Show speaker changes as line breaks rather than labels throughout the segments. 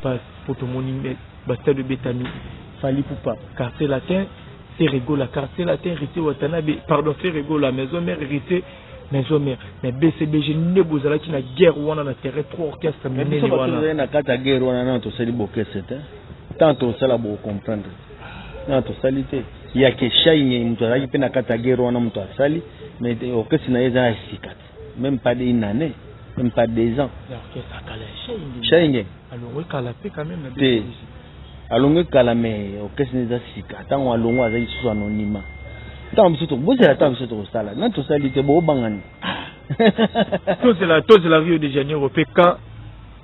passe pour tout le monde bataille de Betami Fali Poupa quartier latin c'est rigolo la quartier latin hérité Watanabe pardon c'est rigolo la maison mère hérité maison mère mais BCBG ne bozala qui na guerre ou on a terrain trop orchestre mais
ne wana na kata guerre wana na to sali bokese te tanto sala bo comprendre na to salité il y a que chaine mtu alaki pena kata guerre wana mtu asali mais orchestre na yeza asikat même pas d'une année même pas 2 ans
l'orchestre kala
chaine
alors oui kala pe quand même
te alongo kala mais orchestre neza sika tango alongo azali sous anonymat tant biso to bozela tant biso to sala na to salité bo bangani
tous la Rio de Janeiro peka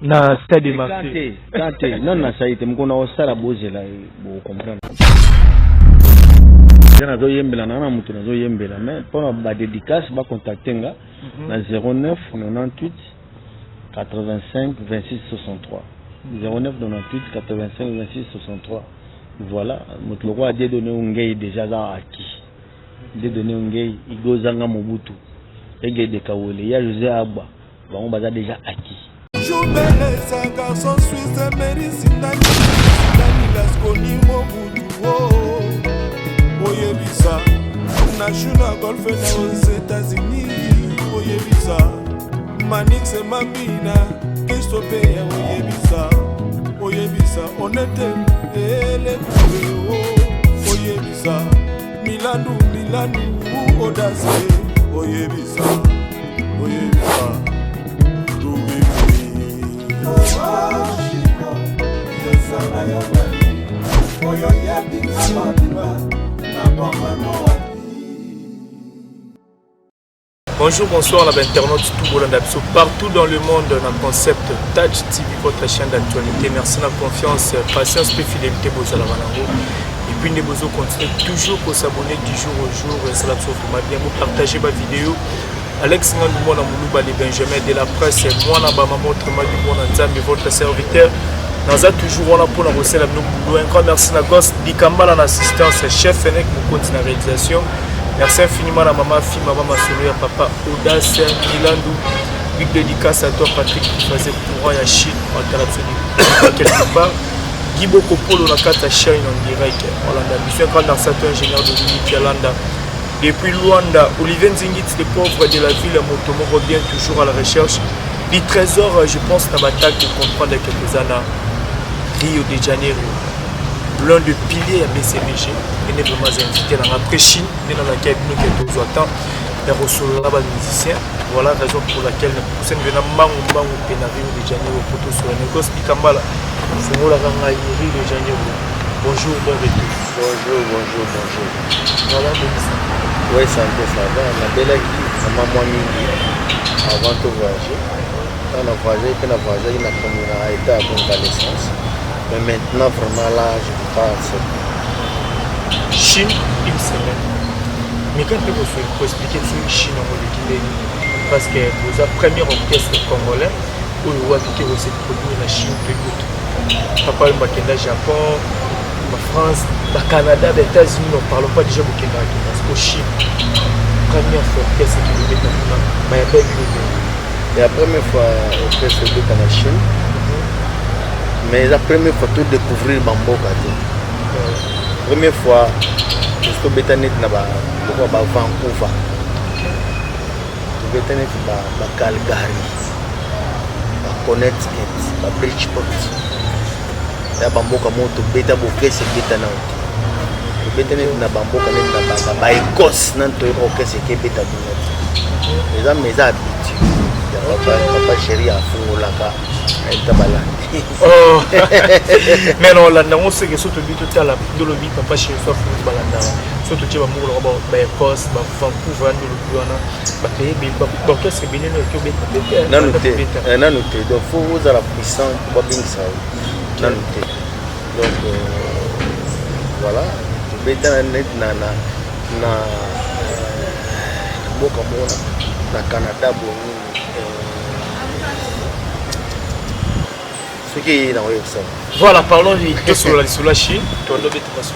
na stade de Marseille
quand non na salité mkona osala bozela bo comprendre na zo yembela na mutu na zo yembela mais pour ba dédicace ba contacter nga na 09 98 85 26 63 09 98 85 26 63 voilà mutu loko a donné ngei déjà dans acquis de donner ngei igozanga mobutu ege de kawole ya José Abba bango baza déjà acquis
Joubele sa garçon suisse médicine Dani las koni mobutu oyebisa national golf na aux États-Unis oyebisa Manix Mambina Christophe oyebisa honnête ele oyebisa Milandu Audace oyebisa
Bonjour, bonsoir à l'internaute tout Bolandapso partout dans le monde dans le concept Touch TV, votre chaîne d'actualité. Merci de la confiance, patience et fidélité pour Zalavanango. Et puis nous allons continuer toujours pour s'abonner du jour au jour. C'est la chose pour bien vous partager ma vidéo. Alex Ngandoumo Moulouba les Benjamin de la presse, moi Nabama Motrema du bon Nzambe, votre serviteur. Nous avons toujours là pour nous recevoir nous. Un grand merci à Goss Dikamba en assistance, chef Fenech pour continuer la réalisation. Merci infiniment à maman, fille, maman, ma soeur, papa, Audace, Milandou. Big dédicace à toi, Patrick, qui faisait courant à Chine, en Tarabsoni, quelque part. Guy Bokopolo, la carte à Chine en direct. Hollanda, monsieur, grand dansateur, ingénieur de l'unité Yalanda. Depuis Luanda, Olivier Nzingit, les pauvres de la ville, Motomo revient toujours à la recherche. Les trésors, je pense, dans ma tâche de comprendre quelques années. Rio de Janeiro. L'un des piliers à BCBG, il est vraiment invité dans la Chine, dans laquelle nous sommes et recevoir les musiciens. Voilà la raison pour laquelle nous sommes venus à Rio de Janeiro pour tout sur le négoce. Pikambala, c'est moi la Rio de Janeiro. Bonjour, bon retour.
Bonjour.
Voilà, Bélissa.
Oui, santé, ça va. On a belle qui, maman Mingi, avant de voyager. On a voyagé, il a été à convalescence. Mais maintenant, vraiment là, je ne peux pas accepter.
Chine, une semaine. Mais quand vous pouvez expliquer sur Chine en mode parce que vous avez premier orchestre congolais où vous avez été produit la Chine, papa le Makenda, Japon, la France, le Canada, les États-Unis, on ne parle pas déjà beaucoup de parce que Chine, première fois orchestre qui vous met dans le
et la première fois orchestre de la Chine. Mais la première fois tout découvrir Bamboka. La première fois, je suis Betanet à Vancouver. Je suis à Calgary, à Connecticut, à Bridgeport. Il y a Bamboka moto beta boké c'est beta na. Betanet na Bamboka na Écosse na to orchestre qui beta bonnet. Les amis mes habitudes. Papa chéri a fungolaka
oh, mais non, là, on sait que surtout tout à la biologie, papa chéri soit fou balanda. Surtout tu vas mourir dans Écosse, Vancouver, dans qu'est-ce que bien
non noté donc faut vous à la puissance pour bien ça non noté donc voilà beta net na boka mona na Canada bon
voilà, parlons sur la Chine. Sur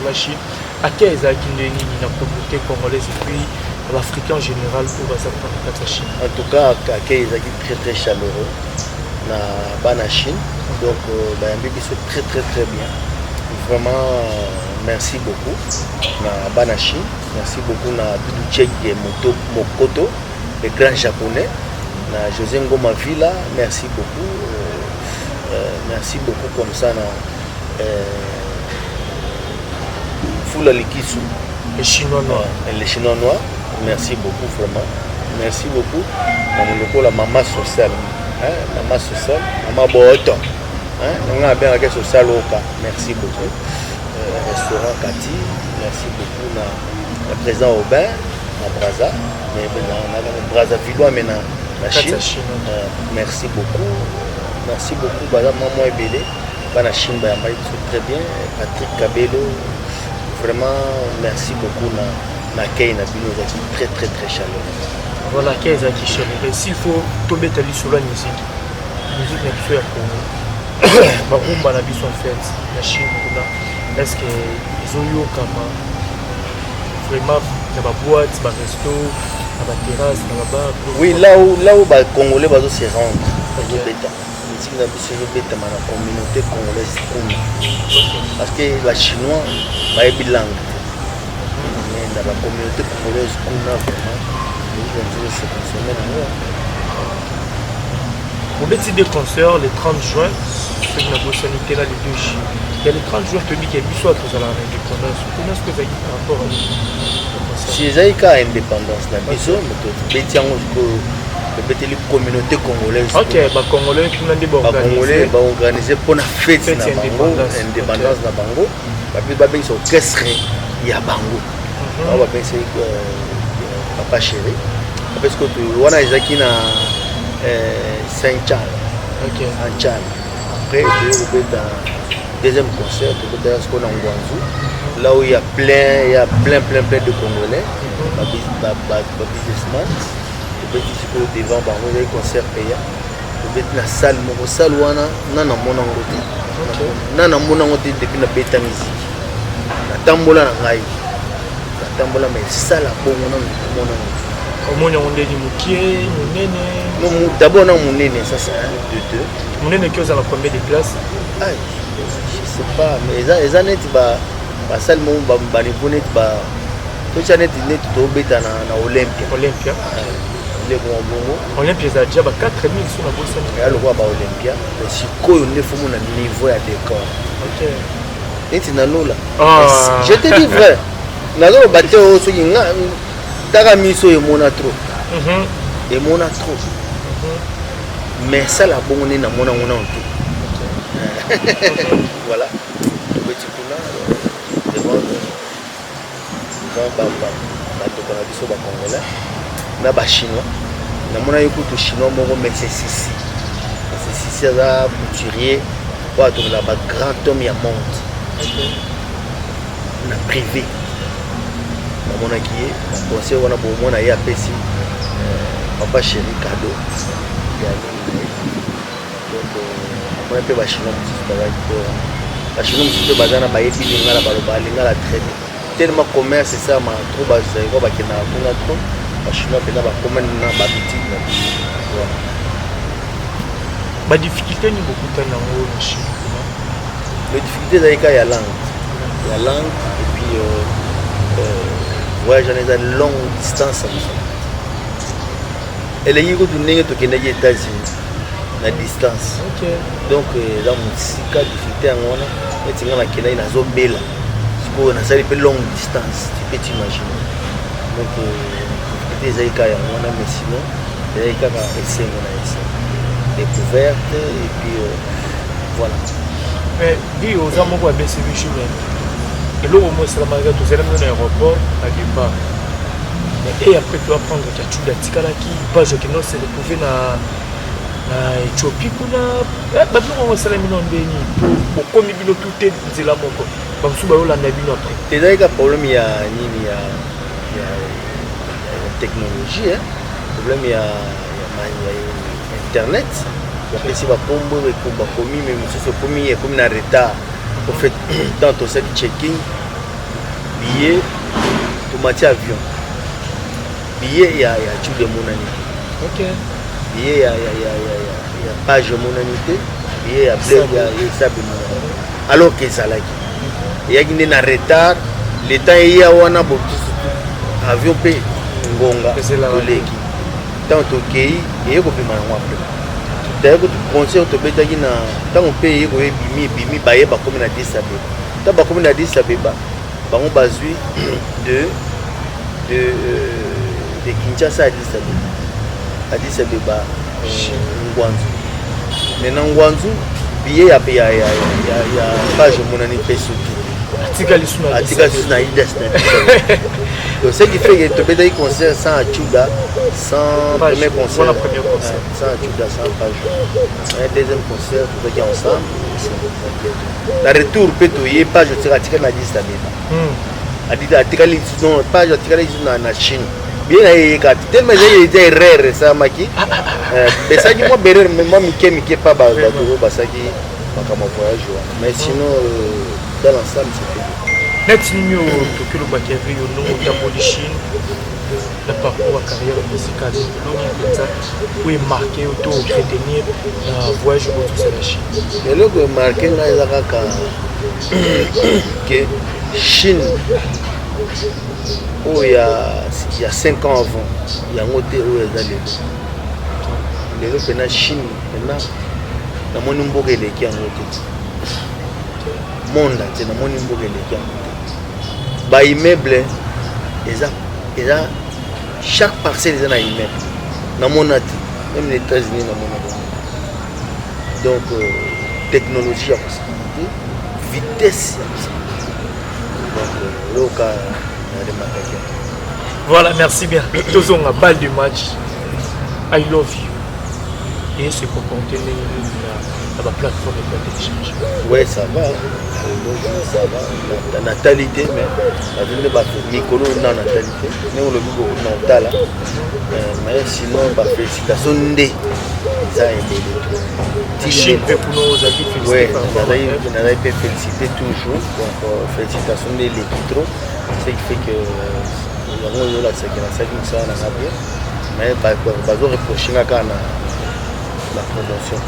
la Chine. À quel âge la communauté congolaise et puis l'Africain en général pour la Chine.
En tout cas, à quel âge très chaleureux. na bana Chine. Donc bayambi biso très très très bien. Vraiment merci beaucoup na bana Chine. Merci beaucoup na Dudu Tchèque Mokoto, le grand japonais. Na José Ngoma Villa, merci beaucoup. Merci beaucoup comme ça na Fula Likisu,
les Chinois noirs.
Les Chinois noirs, merci beaucoup vraiment. Merci beaucoup. On a la maman sociale, maman sociale, maman Boto. On a bien la sociale au cas. Merci beaucoup. Restaurant Kati, merci beaucoup le président Aubin, à Braza, mais Braza Villois maintenant la Chine. Merci beaucoup. Merci beaucoup, maman Ebele, la Chine, très bien. Patrick Kabelo, vraiment merci beaucoup. L'accueil n'a très très très chaleureux.
Voilà, qu'est-ce qui chaleureux. S'il faut tomber sur la musique n'est plus à Congo. Barumba na biso en fait, la Chine, est-ce qu'ils ont eu au Kama vraiment dans la boîte, dans le resto, dans la terrasse, dans la bar?
Oui, là où les Congolais vont se rendre, ils ont bêta. Ils ont bêta dans la communauté congolaise. Parce que les Chinois, ils sont bilingues. Dans la communauté congolaise, on a vraiment se consommer là.
Au petit des concerts, le 30 juin, c'est une bossonité là, les 2 jours. Il y a le 30 juin, tu dis qu'il y a du soir pour la indépendance. Comment est-ce que ça y est par rapport à ça?
Si il y a une indépendance, la maison, mais tu as une communauté congolaise.
Ok, les Congolais qui
ont organisé pour la fête de l'indépendance de Bango. Ils sont orchestrés, il y a Bango. On va penser que Papa Chéri. Parce que on a Isaki na Saint-Charles. Ok. Saint-Charles. Après, tu dans deuxième concert, tu peux dire ce qu'on a en Guangzhou. Là où il y a plein de Congolais. Businessman. Tu peux dire que devant Bango, il y a un concert payant. Tu peux dire la salle, mon salle où on a mon angoté. Nana mon angoté depuis la bêta musique. La tambola na ngai. Tambola mais ça la bonne mon
on a dit Moukié, Mounene.
D'abord on a Mounene, ça c'est un de deux.
Mounene qui est à la première des classes.
Ah, je sais pas, mais les années bah ça le monde bah niveau net bah tout ça net tout bêta na Olympia.
Olympia.
Les bon
Olympia ça déjà 4000 sur la bourse.
Et alors bah Olympia, mais si quoi on est faut mon niveau à décor.
OK.
Et tu n'as là. Je te dis vrai. Nazo bateau so yinga taka miso e mona trop. Et mona trop. Mais ça la bonne na mona mona tout. Voilà. Petit kuna devant bato kana biso ba congolais na ba chinois. Na mona yokuto chinois moko mais c'est ici. C'est ici ça couturier pour tout là ba grand homme ya monde. Na privé. Mon acquis, mon conseil, on a beau mon aïe apprécié, Papa Chéri cadeau. Donc, on a fait la Chine, la Chine, c'est le bazar, la traite. Tellement commerce, c'est ça, ma troupe, c'est quoi, qui n'a pas trop. La Chine, elle n'a pas commandé dans la boutique.
La difficulté, nous beaucoup de temps en Chine.
La difficulté, c'est qu'il y a la langue. La langue, et puis. Voyage dans une longue distance. Et les gens qui sont aux États-Unis, la distance. Donc, dans mon cas, difficulté, on a une zone belle. On a une longue distance, tu peux t'imaginer. Donc, difficulté, c'est mais sinon, c'est découverte, et puis voilà.
Mais, oui, aux amours, on a bien sévi. Et là, au moins, c'est la malgré tout, c'est dans l'aéroport, à départ. Et après, tu vas prendre Kachouda Tikalaki, page qui nous s'est retrouvé dans l'Éthiopie. On va se faire pour comme il y a tout est de la moko. Comme si on a un après.
C'est un problème, il y a technologie, le problème, il y a Internet. Il y a des pommes qui sont commis, mais c'est comme un retard. En fait, dans ton set checking, billet, tomate avion. Billet, il y a tout le monde. Ok. Billet, il y
page monanité et après il y a ça alors que ça là il y a une retard le temps il y a un avion pe ngonga koleki tant tokei et ko pema ngwa après d'ailleurs que concert to betaki na tant pe ko bimi baye ba comme na 10 abeba ta ba comme na 10 abeba bango bazui de Kinshasa à 10 abeba Ngwanzu maintenant Ngwanzu billet ya page monani peso
Atika lisuna
donc ce qui fait que tu peux concert sans Achuda, sans premier concert, sans Achuda, sans page. Un deuxième concert, tout qui ensemble. La retour peut y page de Atika na 10 abeba. Atika lisuna page Atika lisuna na Chine. Bien il y a tellement des erreurs ça maki. Mais ça dit moi berrer mais moi mike pas basaki makama voyage mais sinon dans l'ensemble c'est
net nimio tokelo bakeri yo no tambo Chine la parcours à carrière musicale donc ça oui marqué auto retenir voyage au tout la Chine
et le que marqué na ezaka que Chine oh il y a 5 ans avant il y a un hôtel où ils allaient les autres na Chine maintenant na moni mboka eleki en hôtel monde c'est na moni mboka eleki en hôtel ba immeuble eza chaque parcelle eza na immeuble na monati même les États-Unis na monati donc technologie à possibilité vitesse donc le cas de Makakia.
Voilà, merci bien. Tous ont une balle du match. I love you. Et c'est pour contenir la plateforme de télécharge.
Oui, ça va. Ça va. La natalité, mais la ville de Nicolo dans la natalité. Mais on le dit beaucoup dans le mais sinon, félicitations. Ça a été.
Chine peut pour nos amis féliciter.
Oui, on a été félicité toujours. Donc, félicitations de l'équipe. Ce qui fait que nous avons ça mais pas reprocher la promotion.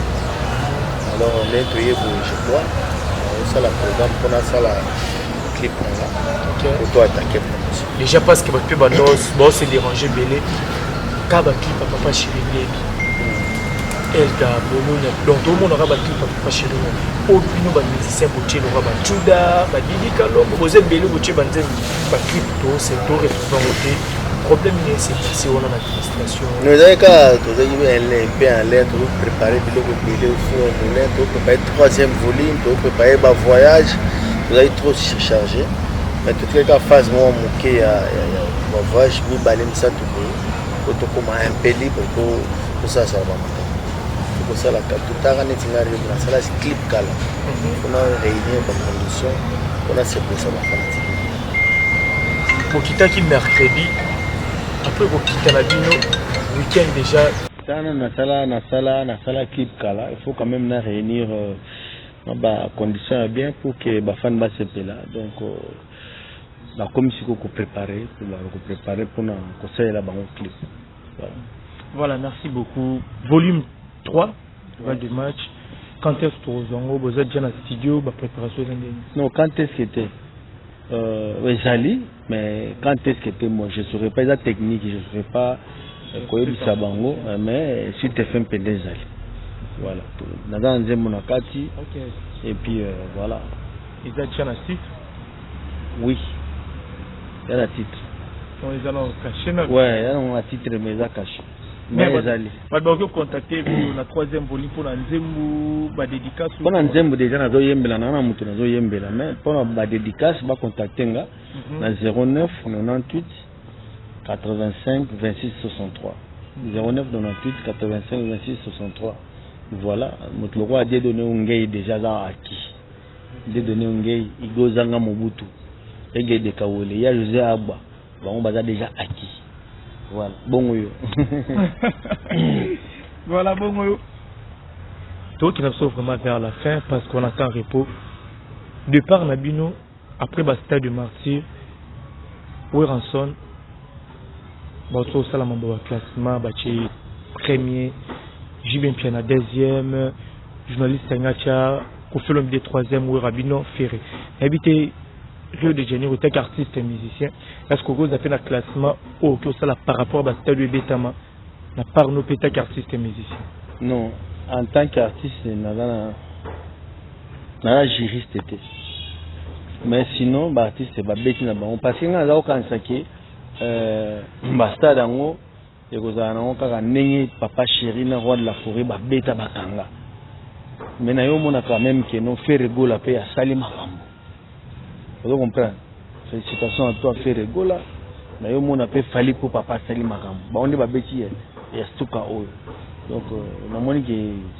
Alors on est je crois ça la programme pour ça la clip pour toi attaquer
déjà parce que tu vas se déranger belé quand va clip papa chéri elle da bologna donc tout le monde aura battu papa chéri aucun ba musicien botier aura ba Juda ba Didi Kalombo vous êtes belé botier banze ba clip to c'est to retrouver problème c'est si on a l'administration
nous avons qu'à un peu en l'air pour préparer le belé au fond pour préparer troisième volume pour préparer ba voyage vous avez trop chargé mais tout les cas phase moi moqué à voyage vous balem ça tout pour comme un peu libre pour ça va pour ça la tout à l'année tu arrives dans ça la clip cala on a réuni par condition on a cette ça va
pour quitter qui mercredi après pour quitter la dino week-end déjà
ça na sala clip cala il faut quand même la réunir ba condition bien pour que ba fan ba se là donc la commission qu'on préparer pour na conseil là ba clip
voilà merci beaucoup volume 3 du match quand est-ce que vous êtes déjà dans le studio la préparation
non quand est-ce que c'était j'allais mais quand est-ce que moi je serais pas la technique je serais pas quoi bango mais si tu fais un peu des voilà dans un monakati et puis voilà
ils ont déjà un titre
oui il y a un titre
ils ont caché
ouais il y a un titre mais ils ont caché mais
vous contacter pour la troisième volume pour la Nzembo ba dédicace
pour la Nzembo déjà nazo yembela na mutu nazo yembela mais pour la ba dédicace ba contacter nga na 09 98 85 26 63 09 98 85 26 63 voilà mutu loko a donné ungei déjà dans acquis de donné ungei igozanga mobutu ege de kawole ya José Abba bango baza déjà acquis. Voilà, bon yo.
Voilà, bon yo. Donc il nous vraiment vers la fin parce qu'on attend un repos. Départ Nabino, après le stade de martyr, Ranson, Bato Salamamba classement, Bachi premier, Jibin Piana 2e, journaliste Ngacha, Kofelom de 3e, ou Rabino Ferré. Habité Rio de Janeiro, tant qu'artiste et musicien, est-ce que vous avez fait un classement au par rapport à Stade de Betama, la part nos tant qu'artiste et musicien?
Non, en tant qu'artiste, n'a juriste été. Mais sinon, l'artiste c'est bêti na bon parce que nous avons pensé Stade dango et que ça n'a aucun nenge papa chéri na roi de la forêt bêta bakanga. Mais na yo mona quand même que non fait rigolo à paix à Salim Makambo. Vous comprenez? Félicitations à toi fait rigolo. Na yo mona paix fali pour papa Salim Makambo. Ba on est bêti et stuka oyo. Donc na moni que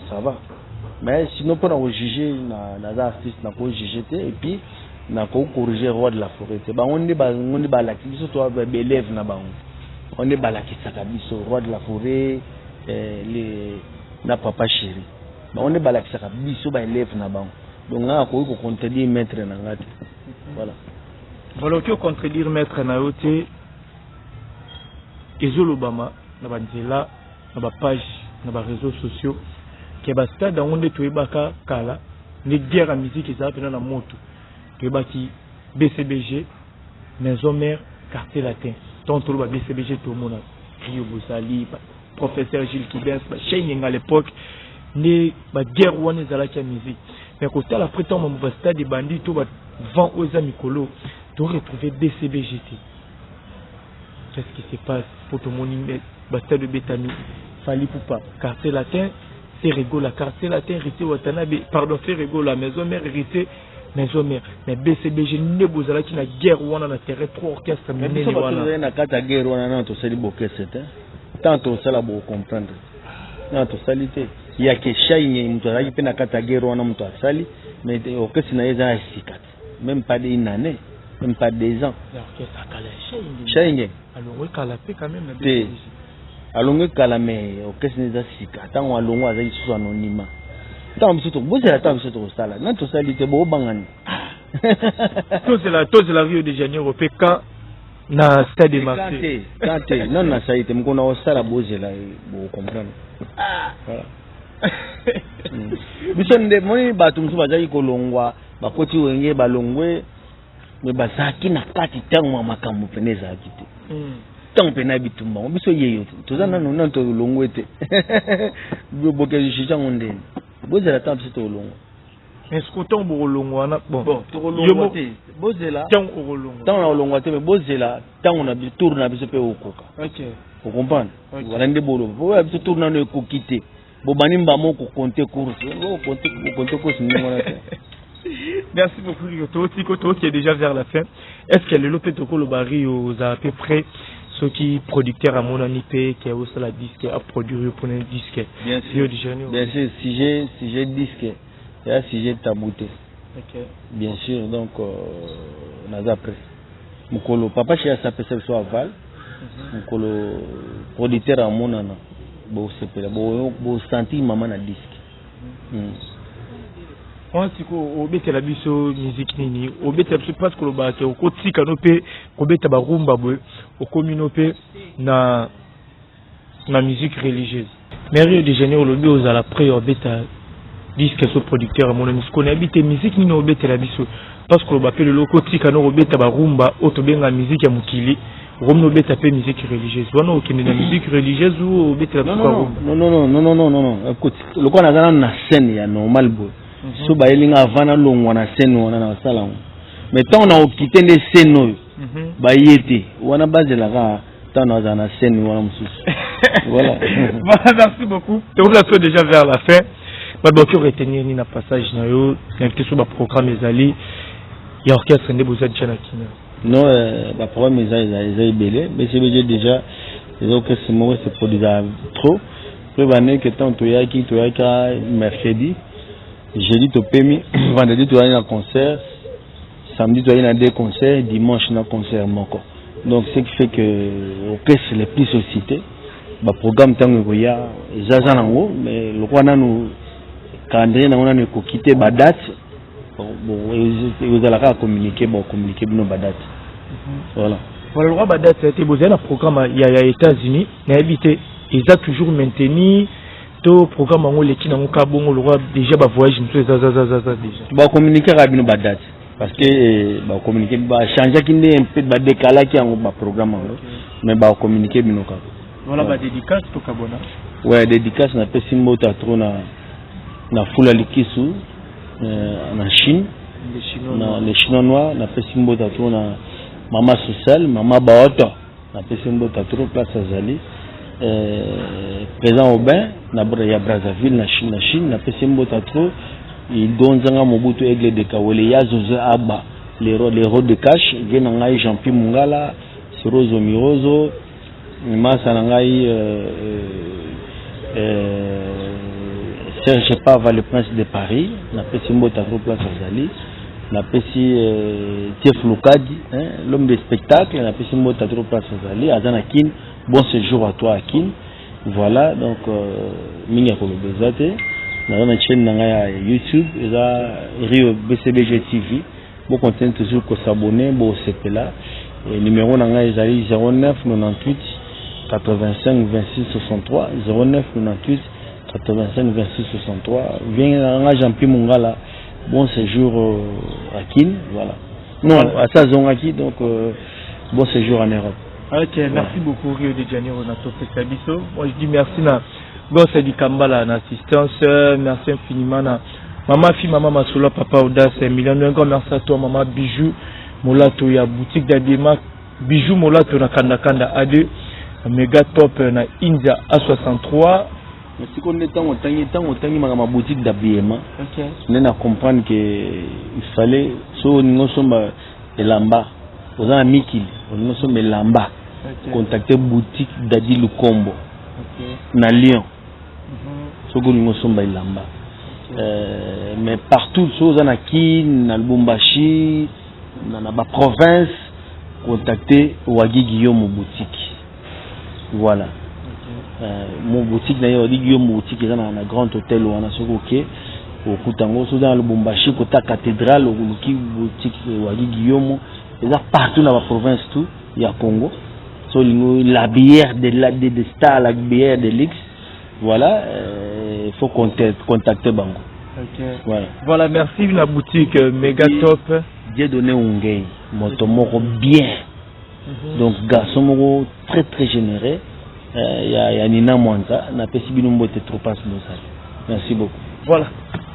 ça va. Mais sinon pour nous juger na artiste na ko juger et puis na ko corriger roi de la forêt. Ba on est la qui surtout élève na ba on est la qui sakabiso roi de la forêt les na papa chéri. Ba on est la qui sakabiso ba élève na ba. Donc na ko contredire maître na ngati. Voilà.
Voilà que contredire maître na yote Ezolo Obama na banzela na ba page na ba réseaux sociaux que ba stade dans onde toyebaka kala les guerres à musique ça pena na moto toyebaki BCBG maison mère quartier latin tant tout ba BCBG tout le monde Rio Bosali professeur Gilles Kibens ba Chening à l'époque ne ba guerre wana zalaki à musique mais côté la prétend mon ba stade bandit tout ba vent aux amis colo to retrouver BCBG. Qu'est-ce qui se passe pour tout le monde ba stade de Betami Fali Poupa quartier latin c'est rigolo la quartier latin hérité Watanabe pardon c'est rigolo la maison mère hérité maison mère mais BCBG ne bozala qui na guerre wana na terrain trop orchestre mené wana
na kata guerre wana na to sali bokese tant ça la bo comprendre na to salité il y a que chaine mtu ali pena kata guerre wana mtu asali mais orchestre na yeza sikat même pas d'une année même pas 2 ans
l'orchestre kala
chaine
alors oui kala pe quand même
alongo kala mais orchestre neza sika tango alongo azali sous anonymat tant biso bozela tant biso to sala na to salité bo bangani
tous la Rio de Janeiro pe quand na stade de Marseille
quand non na saite mkona osala bozela bo comprendre voilà biso nde moni batu msu bazali kolongwa bakoti wenge balongwe me bazaki na kati tango makambo peneza akite tant pena bitumba biso yeyo tozana non to longwete bo boke jija ngonde bozela tant biso to longo
est-ce que tant bo longo wana bon
to longo te bozela
tant o longo
tant na longo te me bozela tant on a bi tourna biso pe okoka.
OK
vous comprenez voilà nde bolo bo biso tourna no ekokite bo banimba moko compter course bo compter course ni ngona te.
Merci beaucoup Toto qui est déjà vers la fin. Est-ce que le lopetoko le bari aux à peu près ceux qui producteurs à mon anipé qui a aussi la disque a produit pour un disque
bien sûr si j'ai disque et là si j'ai tabouté bien sûr donc naza après mukolo papa chez sa pesa so aval mukolo producteur à mon ana bo sepela bo senti maman na disque
on siko obete la biso musique nini obete biso parce que le bake okotika no pe kobeta ba rumba boy o communauté na musique religieuse mais Rio de Janeiro le bio za la pré obeta disque so producteur mon ami ko na habite musique nini obete la biso parce que le bake le lokotika no obeta ba rumba otobenga musique ya mukili Rome no beta pe musique religieuse wana okende na musique religieuse ou obete la rumba
non écoute le ko na na scène ya normal boy so ba elinga avana longwa na scène wana na sala mais tant on a quitté les scènes ba yete wana bazela ka tant on a na scène wana mususu voilà.
Merci beaucoup tu es déjà vers la fin ba boki retenir ni na passage na yo invité sur ba programme ezali ya orchestre ndé boza tchana kina
non ba programme ezali belé mais c'est déjà les orchestres moi c'est produit trop prévaner que tant to yaki mercredi jeudi to pemi vendredi to aller na concert samedi to aller na 2 concerts dimanche na concert moko donc ce qui fait que orchestre les plus sollicités ba programme tango ko ya ezaza nango mais le kwa nanu calendrier na ona ne ko quitter ba date bon vous allez communiquer no ba date voilà
le roi ba date c'était besoin un programme il y a États-Unis mais habité ils a toujours maintenu to programme en les qui n'ont qu'à bon le roi déjà bah voyage nous ça déjà
bah communiquer avec nos date parce que bah communiquer bah changer qui n'est un peu bah décaler qui en bah programme mais bah communiquer bino ka
voilà bah dédicace to kabona
ouais dédicace na pesi mota trop na fula likisu na Chine les chinois na pesi mota trop na mama social mama baoto na pesi mota trop place azali présent au bain na Brazzaville na Chine na pesi mota trop il donzanga Mobutu Aigle de Kawele ya Zozo Aba les héros de cash viennent ngai Jean-Pierre Mungala Sirozo Mirozo masa ngai Serge Pava le prince de Paris na pesi mbota trop place azali na pesi Tief Lukadi l'homme de spectacle na pesi mbota trop place azali azana kin bon séjour à toi à kin voilà donc mingi ko bezate na na chaîne na YouTube eza Rio BCBG TV bon content toujours ko s'abonner bon c'est là et numéro na nga ezali 09 98 85 26 63 09 98 85 26 63 vient na Jean-Pierre Mungala bon séjour à Kin voilà non à Sazongaki donc bon séjour en Europe.
Ok, merci beaucoup Rio de Janeiro na Topesa biso. Moi je dis merci na Gosse di Kambala na assistance, merci infiniment na maman fille maman Masolo papa Audace million encore merci à toi maman Bijou Molato ya boutique d'habillement Bijou Molato na Kanda A2 méga top na India A63.
Si on est tangi ma boutique d'habillement.
OK.
On a comprendre que il fallait so nous sommes elamba. Aux amis qui nous sommes elamba. Contacter boutique d'Adi Lukombo. OK. Na Lyon. So que nous sommes elamba. Mais partout so za na Kin, na Lubumbashi, na ba province contacter Wagi Guillaume boutique. Voilà. Mon boutique d'ailleurs dit Guillaume boutique est dans un grand hôtel où on a sokoké au Kutango so dans le Lubumbashi côté cathédrale au boutique Wagi Guillaume et là partout dans la province tout il y a Congo so la bière de stars la bière de luxe voilà il faut contacter Bango.
OK. Voilà merci la boutique méga top
Dieu donné Ongei motomoko bien donc garçon moko très très généreux. Il y a Nina Mwanza, na pesi binombo te trop passe nos salles. Merci beaucoup.
Voilà.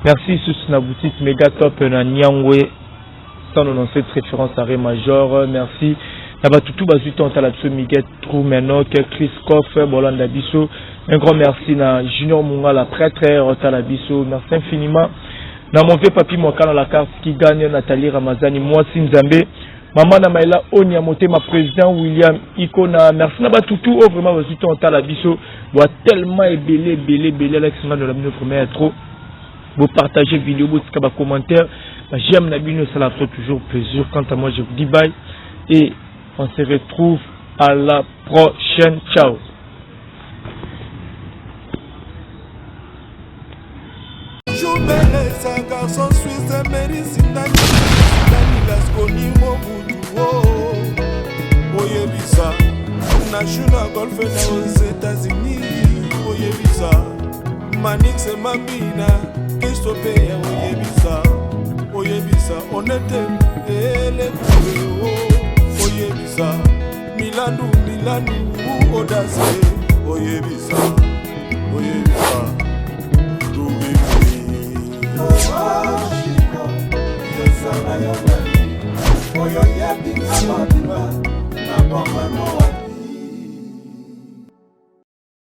Merci sous la boutique méga top na Nyangwe 197 référence à Ré Major. Merci. Naba tutu bazuto on tala biso Miguel Troumenok, Chris Koff, Bolanda biso. Un grand merci na Junior Mungala prêtre on tala biso. Merci infiniment. Na mon vieux papi Mwakana la carte qui gagne Nathalie Ramazani moi Nzambe. Maman na maila onya motema président William Ikona merci na batutu oh vraiment vas-y ton ta la biso doit tellement belé Alexandre de la mine première trop vous partagez vidéo vous tika ba commentaire j'aime na bino ça la fait toujours plaisir quant à moi je vous dis bye et on se retrouve à la prochaine ciao.
National golf aux États-Unis, Oyebisa, Manix et Mabina, Christophe, Oyebisa, on était les Oyebisa, Milano, Audace, Oyebisa, Oyebisa,